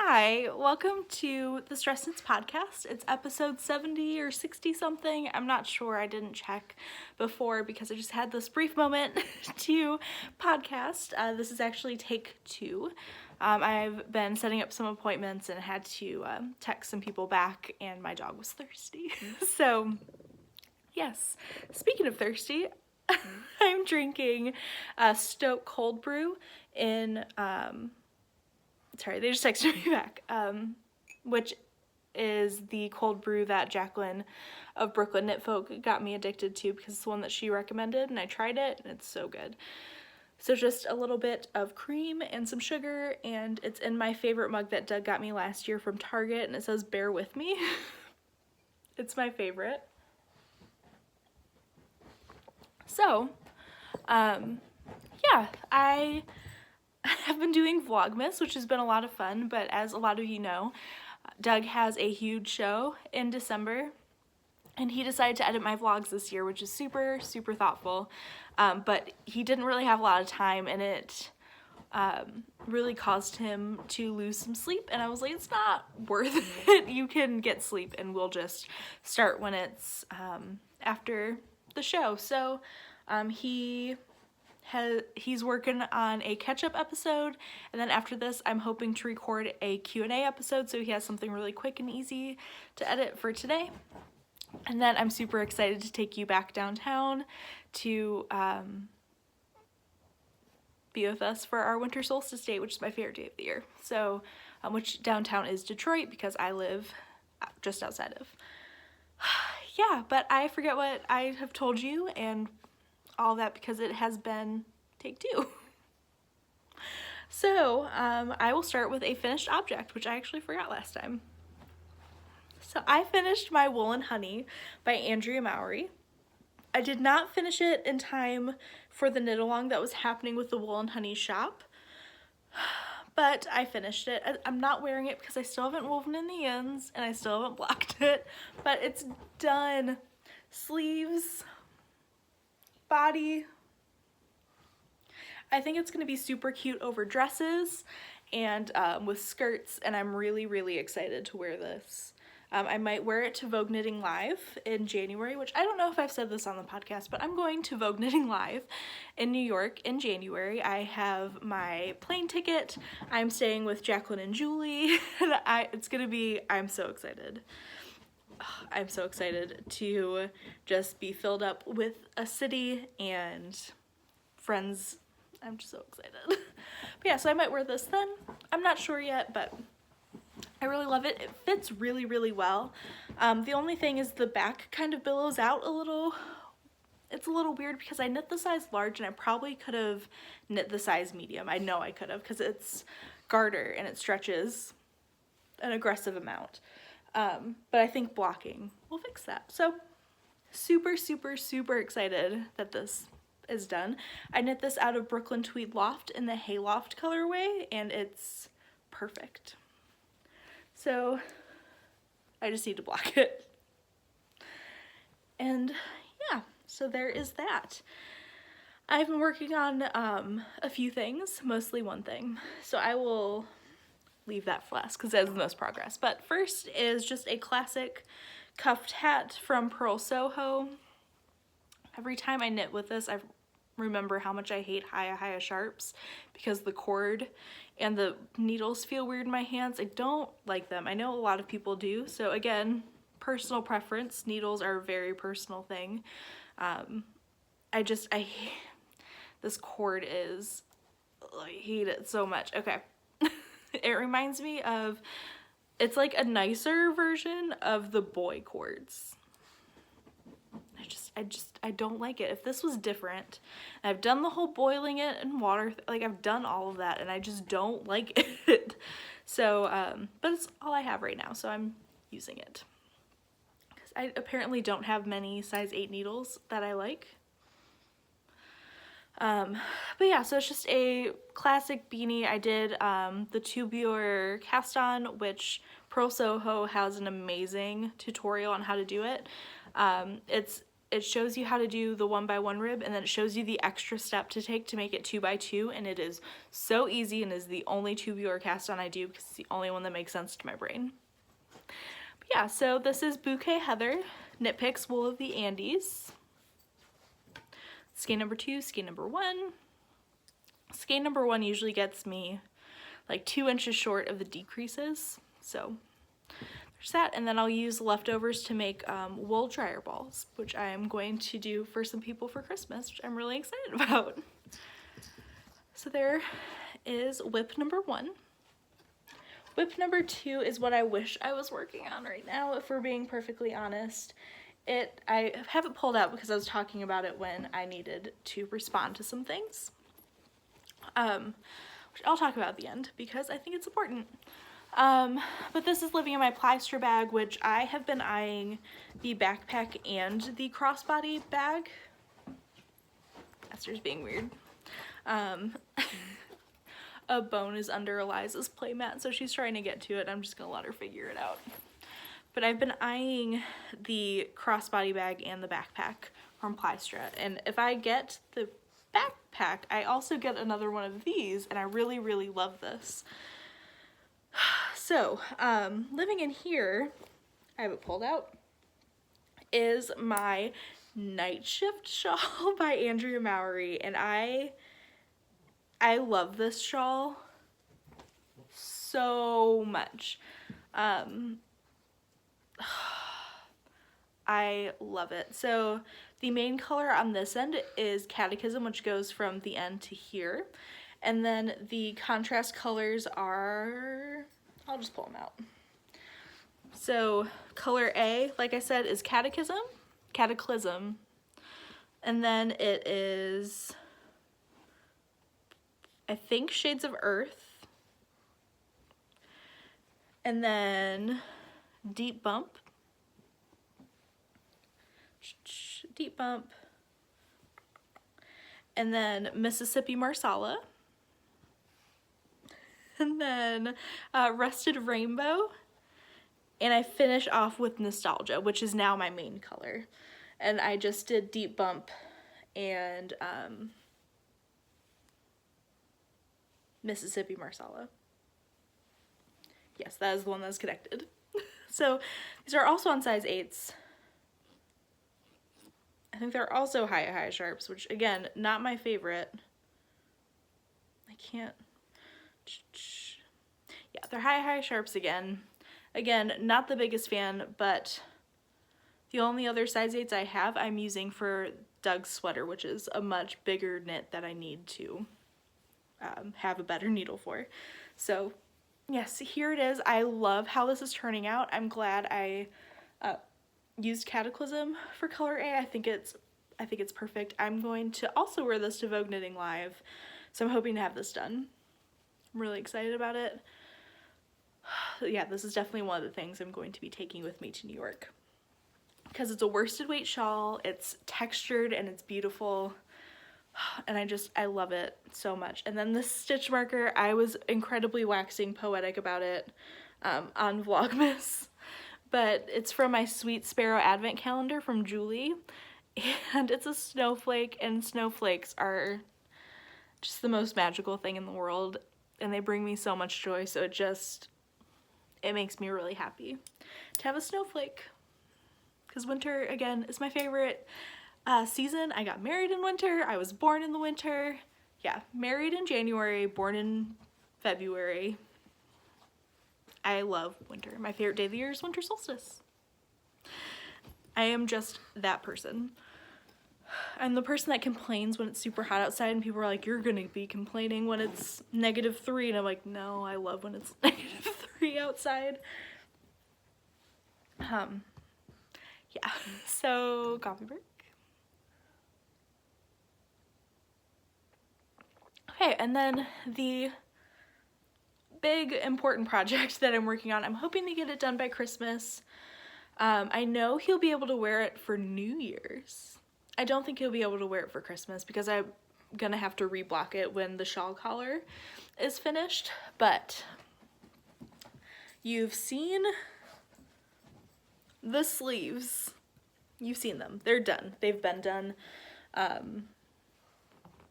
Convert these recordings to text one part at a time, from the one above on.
Hi, welcome to the Stress Sense podcast. It's episode 70 or 60 something. I'm not sure. I didn't check before because I just had this brief moment to podcast. This is actually take 2. I've been setting up some appointments and had to text some people back, and my dog was thirsty. So, yes, speaking of thirsty, I'm drinking Stoke Cold Brew in... Sorry, they just texted me back, which is the cold brew that Jacqueline of Brooklyn Knit Folk got me addicted to because it's the one that she recommended, and I tried it, and it's so good. So just a little bit of cream and some sugar, and it's in my favorite mug that Doug got me last year from Target, and it says, "Bear with me." It's my favorite. So, yeah, I have been doing Vlogmas, which has been a lot of fun, but as a lot of you know, Doug has a huge show in December, and he decided to edit my vlogs this year, which is super, super thoughtful, but he didn't really have a lot of time, and it really caused him to lose some sleep, and I was like, it's not worth it. You can get sleep, and we'll just start when it's after the show. So he's working on a catch-up episode, and then after this I'm hoping to record a Q&A episode so he has something really quick and easy to edit for today. And then I'm super excited to take you back downtown to be with us for our winter solstice date, which is my favorite day of the year. So, which downtown is Detroit because I live just outside of. Yeah, but I forget what I have told you and all that because it has been take 2. So, I will start with a finished object, which I actually forgot last time. So I finished my Wool and Honey by Andrea Mowry. I did not finish it in time for the knit along that was happening with the Wool and Honey shop, but I finished it. I'm not wearing it because I still haven't woven in the ends and I still haven't blocked it, but it's done. Sleeves, body. I think it's going to be super cute over dresses and with skirts, and I'm really, really excited to wear this. I might wear it to Vogue Knitting Live in January, which I don't know if I've said this on the podcast, but I'm going to Vogue Knitting Live in New York in January. I have my plane ticket. I'm staying with Jacqueline and Julie, and I'm so excited. I'm so excited to just be filled up with a city and friends. I'm just so excited. But yeah, so I might wear this then. I'm not sure yet, but I really love it. It fits really, really well. The only thing is the back kind of billows out a little. It's a little weird because I knit the size large and I probably could have knit the size medium. I know I could have because it's garter and it stretches an aggressive amount. But I think blocking will fix that. So super, super, super excited that this is done. I knit this out of Brooklyn Tweed Loft in the Hayloft colorway, and it's perfect. So I just need to block it. And yeah, so there is that. I've been working on a few things, mostly one thing. So I will leave that for last because that is the most progress. But first is just a classic cuffed hat from Pearl Soho. Every time I knit with this, I remember how much I hate Hiya Sharps because the cord and the needles feel weird in my hands. I don't like them. I know a lot of people do. So again, personal preference. Needles are a very personal thing. I hate this cord is, I hate it so much. Okay. It reminds me of, it's like a nicer version of the boy cords. I don't like it. If this was different, I've done the whole boiling it in water, like I've done all of that, and I just don't like it. So, but it's all I have right now, so I'm using it. Because I apparently don't have many size 8 needles that I like. But yeah, so it's just a classic beanie. I did the tubular cast on, which Pearl Soho has an amazing tutorial on how to do it. It's it shows you how to do the 1x1 rib, and then it shows you the extra step to take to make it 2x2, and it is so easy and is the only tubular cast on I do because it's the only one that makes sense to my brain. But yeah, so this is Bouquet Heather, Knit Picks Wool of the Andes. Skein number 2, skein number 1. Skein number 1 usually gets me like 2 inches short of the decreases, so there's that. And then I'll use leftovers to make wool dryer balls, which I am going to do for some people for Christmas, which I'm really excited about. So there is whip number 1. Whip number 2 is what I wish I was working on right now, if we're being perfectly honest. I have it pulled out because I was talking about it when I needed to respond to some things, which I'll talk about at the end because I think it's important. But this is living in my Plyster bag, which I have been eyeing the backpack and the crossbody bag. Esther's being weird. A bone is under Eliza's playmat, so she's trying to get to it. I'm just gonna let her figure it out. But I've been eyeing the crossbody bag and the backpack from Plystra, and if I get the backpack, I also get another one of these, and I really, really love this. So, living in here, I have it pulled out, is my Night Shift shawl by Andrea Mowry, and I love this shawl so much. I love it. So the main color on this end is Catechism, which goes from the end to here. And then the contrast colors are, I'll just pull them out. So color A, like I said, is Catechism. And then it is, I think, Shades of Earth. And then Deep Bump. Deep Bump. And then Mississippi Marsala. And then Rusted Rainbow. And I finish off with Nostalgia, which is now my main color. And I just did Deep Bump and Mississippi Marsala. Yes, that is the one that's connected. So these are also on size 8s. I think they're also high sharps, which again, not my favorite. I can't. Yeah, they're high sharps again. Again, not the biggest fan, but the only other size 8s I have, I'm using for Doug's sweater, which is a much bigger knit that I need to have a better needle for. So yes, here it is. I love how this is turning out. I'm glad I used Cataclysm for color A. I think it's perfect. I'm going to also wear this to Vogue Knitting Live, so I'm hoping to have this done. I'm really excited about it. Yeah, this is definitely one of the things I'm going to be taking with me to New York because it's a worsted weight shawl. It's textured and it's beautiful, and I love it so much. And then this stitch marker, I was incredibly waxing poetic about it on Vlogmas, but it's from my Sweet Sparrow Advent Calendar from Julie, and it's a snowflake, and snowflakes are just the most magical thing in the world, and they bring me so much joy, so it makes me really happy to have a snowflake, because winter, again, is my favorite season. I got married in winter, I was born in the winter. Yeah, married in January, born in February. I love winter. My favorite day of the year is winter solstice. I am just that person. I'm the person that complains when it's super hot outside and people are like, you're gonna be complaining when it's -3, and I'm like, no, I love when it's -3 outside. Yeah, so coffee break. Okay, and then the big important project that I'm working on, I'm hoping to get it done by Christmas. I know he'll be able to wear it for New Year's. I don't think he'll be able to wear it for Christmas because I'm gonna have to reblock it when the shawl collar is finished, but you've seen the sleeves You've seen them. They're done. They've been done.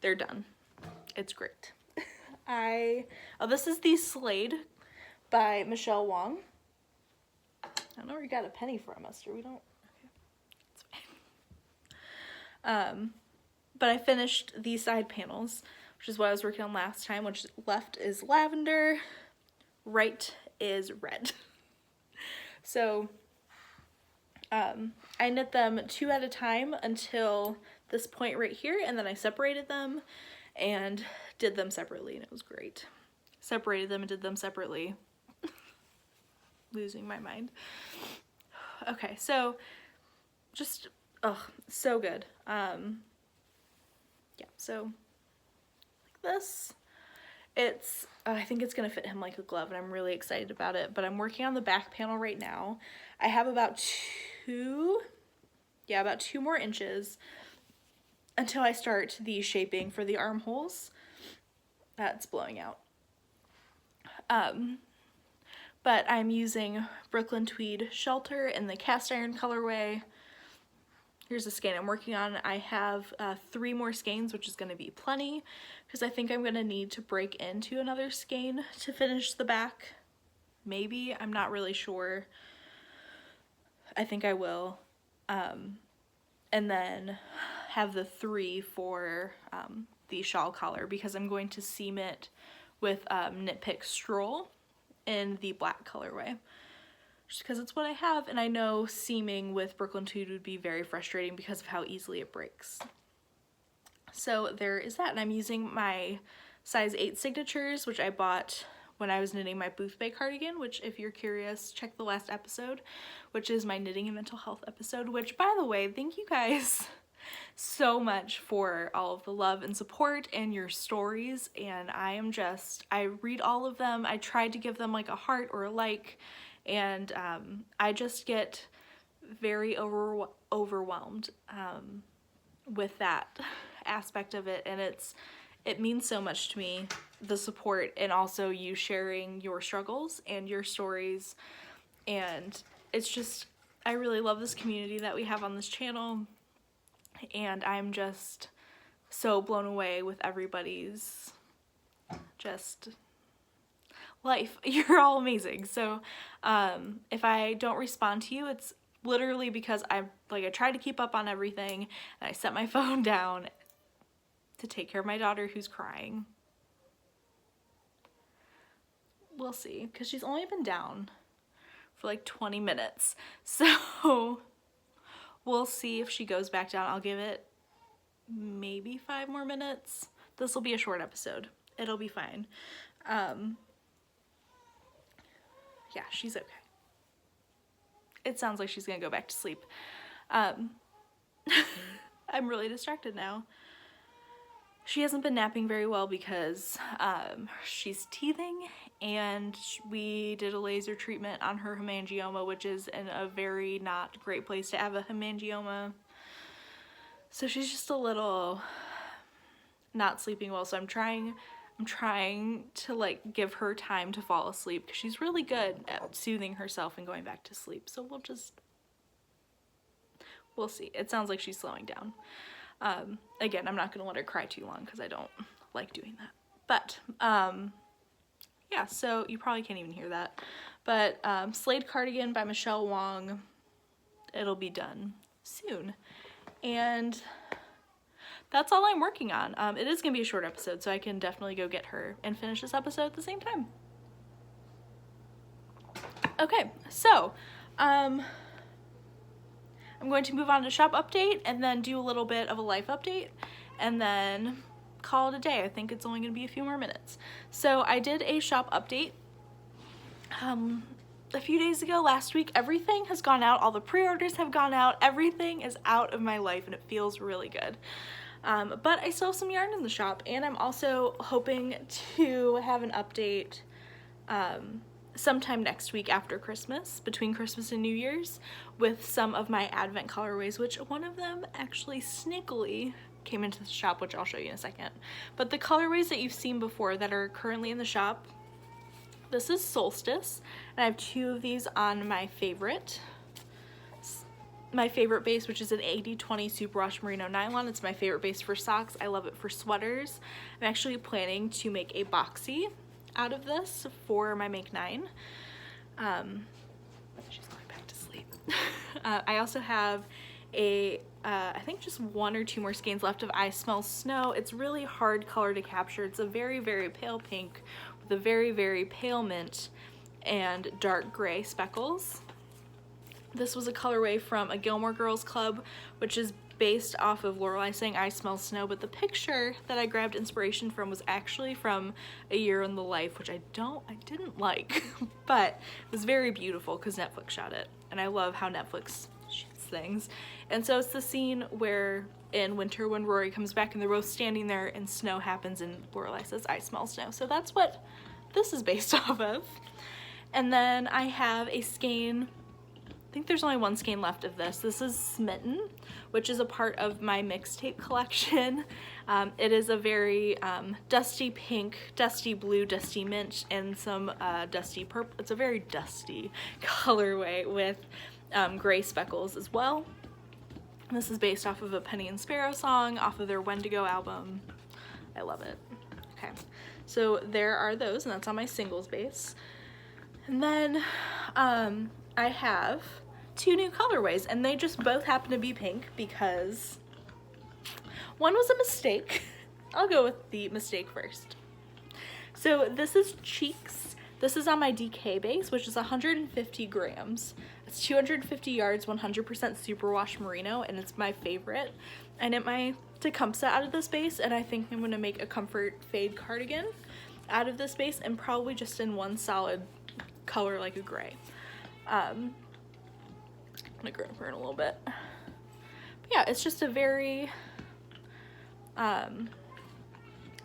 They're done. It's great. This is the Slade by Michelle Wong. I don't know where you got a penny from, Esther. We don't. Okay. It's fine. But I finished the side panels, which is what I was working on last time, which left is lavender, right is red. So I knit them 2 at a time until this point right here, and then I separated them and did them separately, and it was great. Separated them and did them separately. Losing my mind. Okay, so just, so good. Yeah, so like this. It's, I think it's gonna fit him like a glove, and I'm really excited about it, but I'm working on the back panel right now. I have about 2 more inches until I start the shaping for the armholes. That's blowing out. But I'm using Brooklyn Tweed Shelter in the cast iron colorway. Here's the skein I'm working on. I have 3 more skeins, which is going to be plenty, because I think I'm going to need to break into another skein to finish the back. Maybe, I'm not really sure. I think I will. And then have the 3 for the shawl collar, because I'm going to seam it with Knit Pick Stroll in the black colorway, just because it's what I have, and I know seaming with Brooklyn Tweed would be very frustrating because of how easily it breaks. So there is that, and I'm using my size 8 signatures, which I bought when I was knitting my Booth Bay cardigan, which if you're curious, check the last episode, which is my knitting and mental health episode, which, by the way, thank you guys so much for all of the love and support and your stories, and I read all of them. I tried to give them like a heart or a like, and I just get very overwhelmed with that aspect of it, and it means so much to me, the support, and also you sharing your struggles and your stories, and it's just, I really love this community that we have on this channel, and I'm just so blown away with everybody's just life. You're all amazing. So if I don't respond to you, it's literally because I try to keep up on everything, and I set my phone down to take care of my daughter who's crying. We'll see, because she's only been down for like 20 minutes. So we'll see if she goes back down. I'll give it maybe 5 more minutes. This will be a short episode. It'll be fine. Yeah, she's okay. It sounds like she's gonna go back to sleep. I'm really distracted now. She hasn't been napping very well because she's teething, and we did a laser treatment on her hemangioma, which is in a very not great place to have a hemangioma. So she's just a little not sleeping well, so I'm trying to like give her time to fall asleep, because she's really good at soothing herself and going back to sleep. So we'll see. It sounds like she's slowing down. Again, I'm not gonna let her cry too long because I don't like doing that. But yeah, so you probably can't even hear that. But Slade Cardigan by Michelle Wong, it'll be done soon. And that's all I'm working on. It is gonna be a short episode, so I can definitely go get her and finish this episode at the same time. Okay, so I'm going to move on to shop update and then do a little bit of a life update and then call it a day. I think it's only going to be a few more minutes. So I did a shop update a few days ago, last week. Everything has gone out. All the pre-orders have gone out. Everything is out of my life, and it feels really good. But I still have some yarn in the shop, and I'm also hoping to have an update sometime next week after Christmas, between Christmas and New Year's, with some of my Advent colorways, which one of them actually sneakily came into the shop, which I'll show you in a second. But the colorways that you've seen before that are currently in the shop, this is Solstice, and I have 2 of these on my favorite. my favorite base, which is an 80/20 superwash merino nylon. It's my favorite base for socks. I love it for sweaters. I'm actually planning to make a boxy out of this for my Make 9. She's going back to sleep. I also have I think just 1 or 2 more skeins left of I Smell Snow. It's really hard color to capture. It's a very, very pale pink with a very, very pale mint and dark gray speckles. This was a colorway from a Gilmore Girls club, which is based off of Lorelai saying I Smell Snow, but the picture that I grabbed inspiration from was actually from A Year in the Life, which I didn't like, but it was very beautiful because Netflix shot it, and I love how Netflix shoots things. And so it's the scene where in winter when Rory comes back and they're both standing there and snow happens and Lorelai says I smell snow. So that's what this is based off of. And then I have a skein, I think there's only 1 skein left of this. This is Smitten, which is a part of my mixtape collection. It is a very dusty pink, dusty blue, dusty mint, and some dusty purple. It's a very dusty colorway with gray speckles as well. This is based off of a Penny and Sparrow song off of their Wendigo album. I love it. Okay, so there are those, and that's on my singles base. And then I have 2 new colorways, and they just both happen to be pink because one was a mistake. I'll go with the mistake first. So this is Cheeks. This is on my DK base, which is 150 grams. It's 250 yards, 100% superwash merino, and it's my favorite. I knit my Tecumseh out of this base, and I think I'm going to make a comfort fade cardigan out of this base, and probably just in one solid color like a gray. I'm gonna grab her in a little bit. But yeah, it's just a very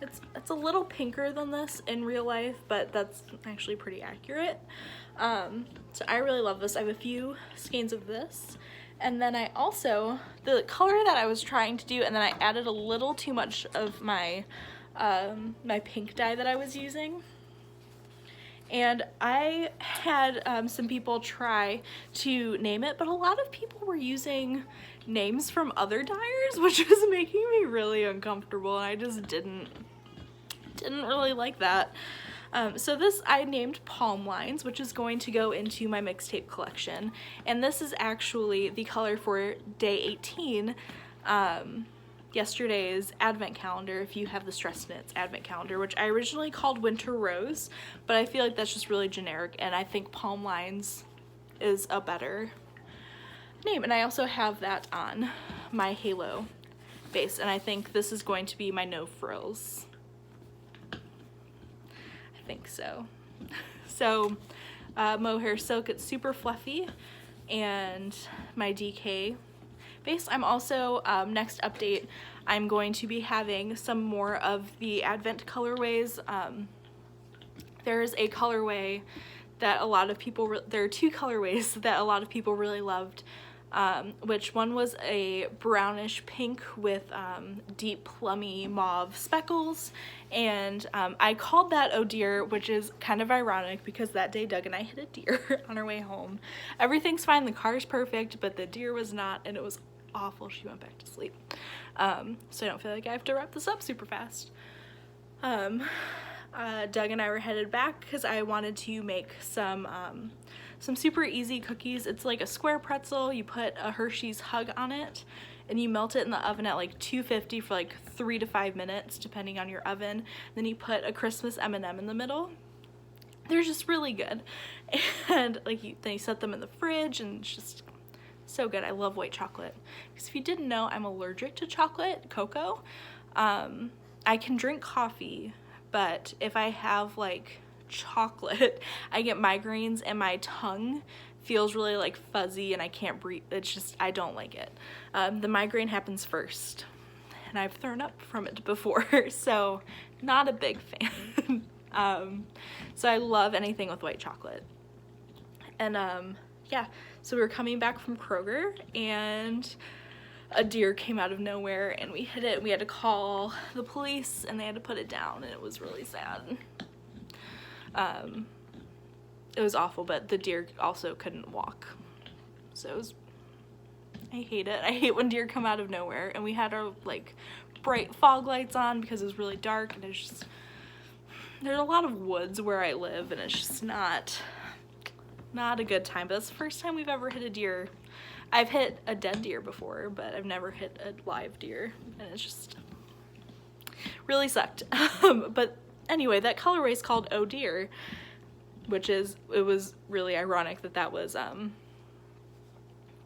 it's a little pinker than this in real life, but that's actually pretty accurate. So I really love this. I have a few skeins of this, and then I also, the color that I was trying to do, and then I added a little too much of my my pink dye that I was using. And I had some people try to name it, but a lot of people were using names from other dyers, which was making me really uncomfortable, and I just didn't really like that. So this I named Palm Lines, which is going to go into my mixtape collection, and this is actually the color for day 18, yesterday's advent calendar, if you have the Stress Knits advent calendar, which I originally called Winter Rose, but I feel like that's just really generic, and I think Palm Lines is a better name. And I also have that on my Halo base, and I think this is going to be my No Frills. I think so. So mohair silk, it's super fluffy, and my DK base. I'm also, next update, I'm going to be having some more of the Advent colorways. There's a colorway that a lot of people, there are 2 colorways that a lot of people really loved, which one was a brownish pink with deep plummy mauve speckles, and I called that Oh Dear, which is kind of ironic because that day Doug and I hit a deer on our way home. Everything's fine, the car's perfect, but the deer was not, and it was awful. She went back to sleep. So I don't feel like I have to wrap this up super fast. Doug and I were headed back because I wanted to make some super easy cookies. It's like a square pretzel. You put a Hershey's Hug on it, and you melt it in the oven at like 250 for like 3 to 5 minutes, depending on your oven. Then you put a Christmas M&M in the middle. They're just really good. And like then you set them in the fridge, and it's just so good. I love white chocolate. Because if you didn't know, I'm allergic to chocolate, cocoa. I can drink coffee, but if I have like chocolate, I get migraines and my tongue feels really like fuzzy and I can't breathe. It's just, I don't like it. The migraine happens first, and I've thrown up from it before, so not a big fan. So I love anything with white chocolate. And yeah, so we were coming back from Kroger, and a deer came out of nowhere, and we hit it. We had to call the police, and they had to put it down, and it was really sad. It was awful, but the deer also couldn't walk, so I hate it. I hate when deer come out of nowhere. And we had our like bright fog lights on because it was really dark, and it's just, there's a lot of woods where I live, and it's just not a good time. But that's the first time we've ever hit a deer. I've hit a dead deer before, but I've never hit a live deer, and it's just really sucked. But anyway, that colorway is called Oh Dear, which is, it was really ironic that that was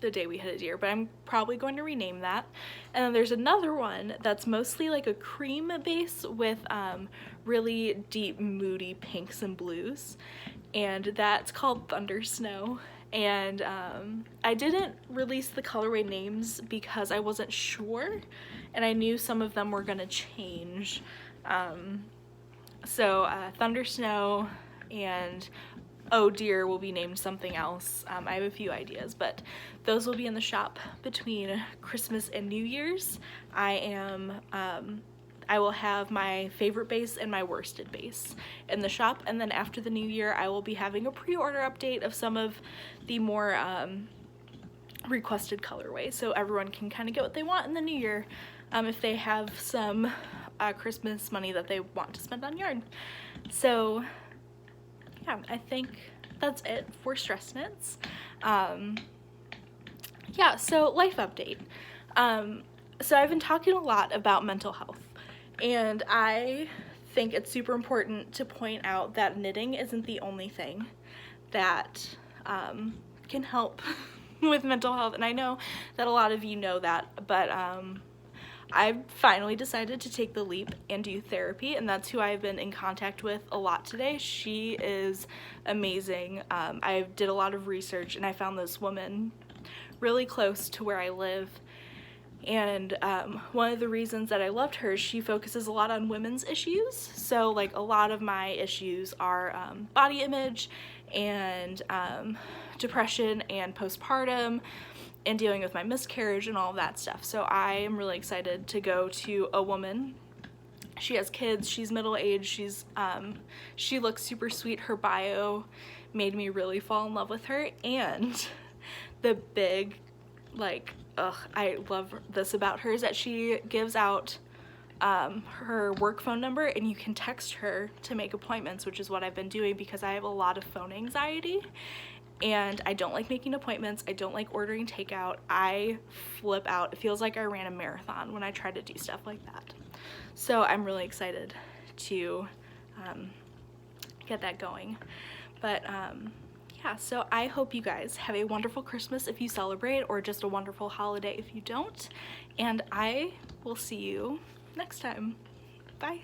the day we hit a deer, but I'm probably going to rename that. And then there's another one that's mostly like a cream base with really deep moody pinks and blues, and that's called Thunder Snow. And I didn't release the colorway names because I wasn't sure, and I knew some of them were gonna change. So Thunder Snow and Oh Dear will be named something else. I have a few ideas, but those will be in the shop between Christmas and New Year's. I will have my favorite base and my worsted base in the shop, and then after the new year I will be having a pre-order update of some of the more requested colorways, so everyone can kind of get what they want in the new year if they have some Christmas money that they want to spend on yarn. So yeah, I think that's it for stress knits. Yeah, so life update. So I've been talking a lot about mental health, and I think it's super important to point out that knitting isn't the only thing that can help with mental health, and I know that a lot of you know that, but I've finally decided to take the leap and do therapy, and that's who I've been in contact with a lot today. She is amazing. I did a lot of research, and I found this woman really close to where I live, and one of the reasons that I loved her, she focuses a lot on women's issues. So like a lot of my issues are body image and depression and postpartum, and dealing with my miscarriage and all of that stuff. So I am really excited to go to a woman. She has kids, she's middle-aged, she looks super sweet. Her bio made me really fall in love with her, and the big, like, I love this about her is that she gives out her work phone number, and you can text her to make appointments, which is what I've been doing because I have a lot of phone anxiety. And I don't like making appointments. I don't like ordering takeout. I flip out. It feels like I ran a marathon when I try to do stuff like that. So I'm really excited to get that going. But yeah, so I hope you guys have a wonderful Christmas if you celebrate, or just a wonderful holiday if you don't. And I will see you next time. Bye.